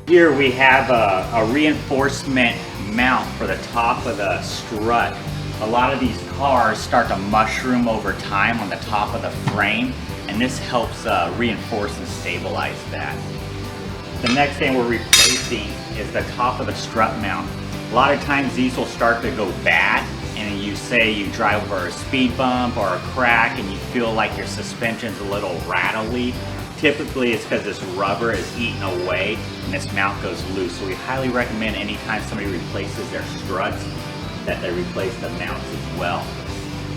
Here we have a reinforcement mount for the top of the strut. A lot of these cars start to mushroom over time on the top of the frame, and this helps reinforce and stabilize that. The next thing we're replacing is the top of the strut mount. A lot of times these will start to go bad, and you say you drive over a speed bump or a crack and you feel like your suspension's a little rattly. Typically it's because this rubber is eaten away and this mount goes loose. So we highly recommend anytime somebody replaces their struts that they replace the mounts as well.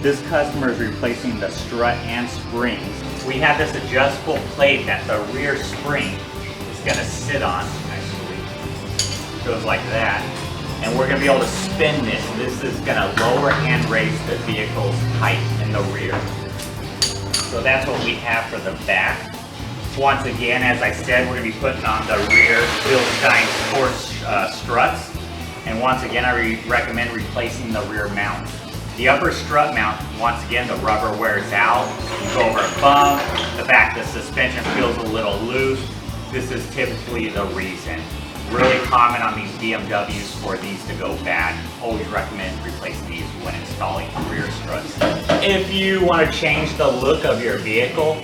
This customer is replacing the strut and springs. We have this adjustable plate that the rear spring is going to sit on. Actually, it goes like that. And we're going to be able to spin this. This is going to lower and raise the vehicle's height in the rear. So that's what we have for the back. Once again, as I said, we're going to be putting on the rear Bilstein Sports struts. And once again, I recommend replacing the rear mount. The upper strut mount, once again, the rubber wears out. You go over a bump, the back of the suspension feels a little loose. This is typically the reason. Really common on these BMWs for these to go bad. Always recommend replacing these when installing rear struts. If you want to change the look of your vehicle,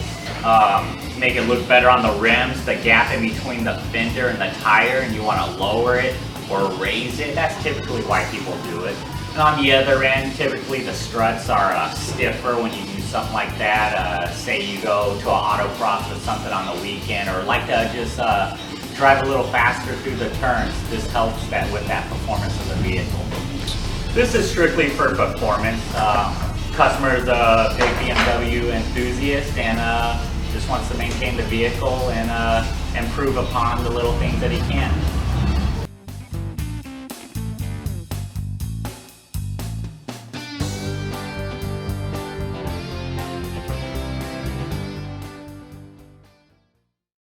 make it look better on the rims, the gap in between the fender and the tire, and you want to lower it or raise it, that's typically why people do it. And on the other end, typically the struts are stiffer when you do something like that. Say you go to an autocross or something on the weekend, or like to just drive a little faster through the turns. This helps that with that performance of the vehicle. This is strictly for performance. Customer is a big BMW enthusiast and just wants to maintain the vehicle and improve upon the little things that he can.